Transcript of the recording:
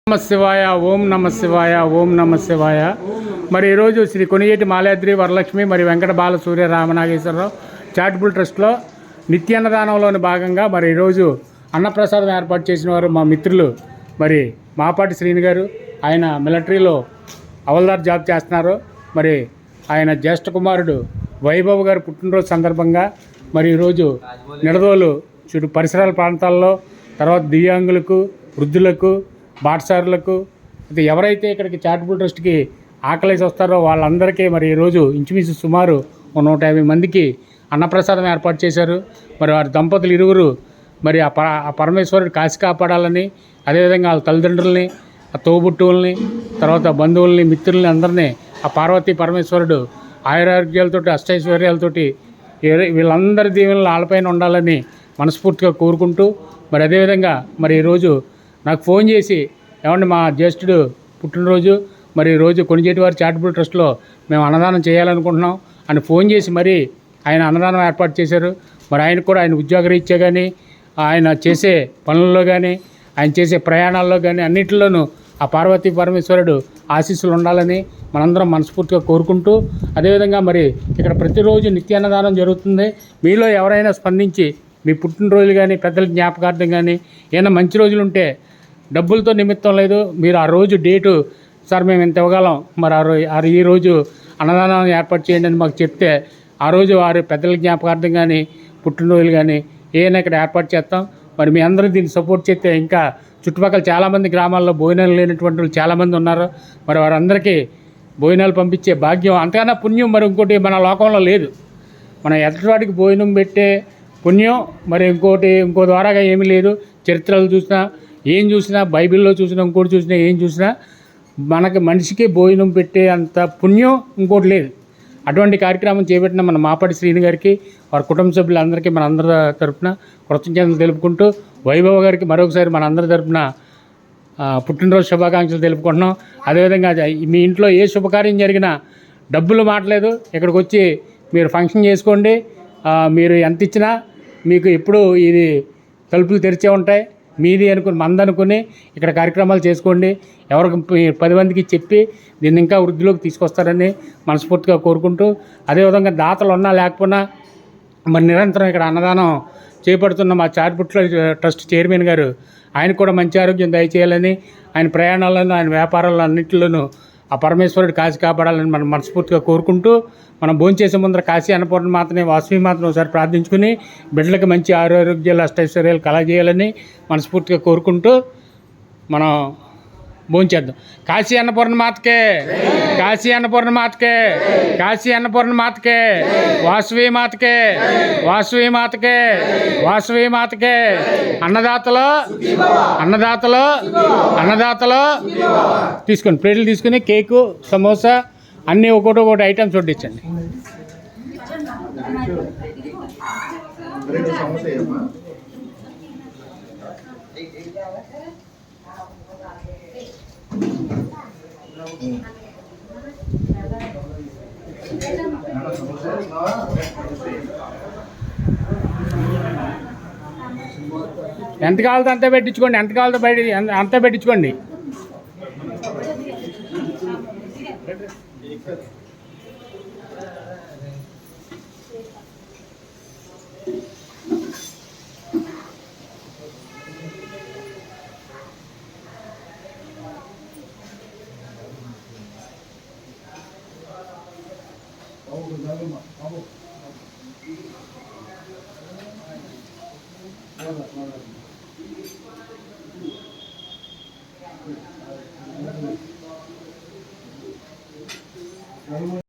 నమ శివాయ. ఓం నమ శివాయ. ఓం నమ శివాయ. మరి ఈరోజు శ్రీ కొనియేటి మాలాద్రి వరలక్ష్మి మరి వెంకట బాల సూర్య రామనాగేశ్వరరావు చారిటబుల్ ట్రస్ట్లో నిత్యాన్నదానంలోని భాగంగా మరి ఈరోజు అన్నప్రసాదం ఏర్పాటు చేసిన వారు మా మిత్రులు మరి మాపాటి శ్రీని గారు. ఆయన మిలిటరీలో హవల్దార్ జాబ్ చేస్తున్నారు. మరి ఆయన జ్యేష్ఠ కుమారుడు వైభవ్ గారు పుట్టినరోజు సందర్భంగా మరి ఈరోజు నిడదోలు చుట్టూ పరిసరాల ప్రాంతాల్లో, తర్వాత దివ్యాంగులకు, వృద్ధులకు, బాటసారులకు, అయితే ఎవరైతే ఇక్కడికి చారిటబుల్ ట్రస్ట్కి ఆకలేసి వస్తారో వాళ్ళందరికీ మరి ఈరోజు ఇంచుమించు సుమారు 150 మందికి అన్నప్రసాదం ఏర్పాటు చేశారు. మరి వారి దంపతులు ఇరువురు మరి ఆ పరమేశ్వరుడు కాశీ కాపాడాలని, అదేవిధంగా వాళ్ళ తల్లిదండ్రులని, ఆ తోబుట్టువుల్ని, తర్వాత బంధువుల్ని, మిత్రుల్ని అందరినీ ఆ పార్వతీ పరమేశ్వరుడు ఆయురారోగ్యాలతోటి, అష్టైశ్వర్యాలతోటి వీళ్ళందరి దీవెనలు వాళ్ళపైన ఉండాలని మనస్ఫూర్తిగా కోరుకుంటూ, మరి అదేవిధంగా మరి ఈరోజు నాకు ఫోన్ చేసి, ఏమంటే మా జ్యేష్ఠుడు పుట్టినరోజు, మరి ఈరోజు కొనిచేటి వారి చారిటబుల్ ట్రస్ట్లో మేము అన్నదానం చేయాలనుకుంటున్నాం అని ఫోన్ చేసి మరి ఆయన అన్నదానం ఏర్పాటు చేశారు. మరి ఆయన కూడా ఆయన ఉద్యోగరీత్యా కానీ, ఆయన చేసే పనుల్లో కానీ, ఆయన చేసే ప్రయాణాల్లో కానీ అన్నింటిలోనూ ఆ పార్వతీ పరమేశ్వరుడు ఆశీస్సులు ఉండాలని మనందరం మనస్ఫూర్తిగా కోరుకుంటూ, అదేవిధంగా మరి ఇక్కడ ప్రతిరోజు నిత్యాన్నదానం జరుగుతుంది. మీలో ఎవరైనా స్పందించి మీ పుట్టినరోజులు కానీ, పెద్దల జ్ఞాపకార్థం కానీ ఏమైనా మంచి రోజులు ఉంటే డబ్బులతో నిమిత్తం లేదు, మీరు ఆ రోజు డేటు సార్ మేము ఇంత ఇవ్వగలం, మరి ఈ రోజు అన్నదానం ఏర్పాటు చేయండి అని మాకు చెప్తే ఆ రోజు వారి పెద్దల జ్ఞాపకార్థం కానీ, పుట్టినరోజులు కానీ ఏమైనా ఇక్కడ ఏర్పాటు చేస్తాం. మరి మీ అందరూ దీన్ని సపోర్ట్ చేస్తే ఇంకా చుట్టుపక్కల చాలామంది గ్రామాల్లో భోజనాలు లేనటువంటి వాళ్ళు చాలామంది ఉన్నారు. మరి వారందరికీ భోజనాలు పంపించే భాగ్యం, అంతకన్నా పుణ్యం మరి ఇంకోటి మన లోకంలో లేదు. మన ఎదుటివాడికి భోజనం పెట్టే పుణ్యం మరి ఇంకో ద్వారాగా ఏమీ లేదు. చరిత్రలు చూసినా, ఏం చూసినా, బైబిల్లో చూసినా, ఇంకోటి చూసినా, ఏం చూసినా మనకి మనిషికి భోజనం పెట్టే అంత పుణ్యం ఇంకోటి లేదు. అటువంటి కార్యక్రమం చేపట్టిన మన మాపాటి శ్రీని గారికి, వారి కుటుంబ సభ్యులందరికీ మన అందరి తరఫున కృతజ్ఞతలు తెలుపుకుంటూ, వైభవ్ గారికి మరొకసారి మన అందరి తరఫున పుట్టినరోజు శుభాకాంక్షలు తెలుపుకుంటున్నాం. అదేవిధంగా మీ ఇంట్లో ఏ శుభకార్యం జరిగినా డబ్బులు మాట్లేదు, ఇక్కడికి వచ్చి మీరు ఫంక్షన్ చేసుకోండి. మీరు ఎంత ఇచ్చినా మీకు ఎప్పుడూ ఇది తలుపులు తెరిచే ఉంటాయి. మీది అనుకుని, మందనుకుని ఇక్కడ కార్యక్రమాలు చేసుకోండి. ఎవరికి 10 మందికి చెప్పి దీన్ని ఇంకా వృద్ధిలోకి తీసుకొస్తారని మనస్ఫూర్తిగా కోరుకుంటూ, అదేవిధంగా దాతలు ఉన్నా లేకపోయినా మరి నిరంతరం ఇక్కడ అన్నదానం చేపడుతున్న మా చారిటబుల్ ట్రస్ట్ చైర్మన్ గారు, ఆయన కూడా మంచి ఆరోగ్యం దయచేయాలని, ఆయన ప్రయాణాలను, ఆయన వ్యాపారాలను అన్నింటిలోనూ ఆ పరమేశ్వరుడు కాశీ కాపాడాలని మనం మనస్ఫూర్తిగా కోరుకుంటూ, మనం భోంచేసే ముందర కాశీ అన్నపూర్ణ మాతని, వాసవి మాతను ఒకసారి ప్రార్థించుకుని బిడ్డలకు మంచి ఆరోగ్యాలు, అష్టైశ్వర్యాలు కలగజేయాలని మనస్ఫూర్తిగా కోరుకుంటూ మనం భోంచేద్దాం. కాశీ అన్నపూర్ణ మాతకే, కాశీ అన్నపూర్ణ మాతకే, కాశీ అన్నపూర్ణ మాతకే, వాసవి మాతకే, వాసవి మాతకే, వాసవి మాతకే. అన్నదాతలు, అన్నదాతలు, అన్నదాతలు తీసుకోండి. ప్లేట్లు తీసుకుని కేకు, సమోసా అన్నీ ఒకటి ఐటమ్స్ వడ్డించండి. ఎంత కావాలో అంత పెట్టించుకోండి, ఎంత కావాలో బయట అంత పెట్టించుకోండి.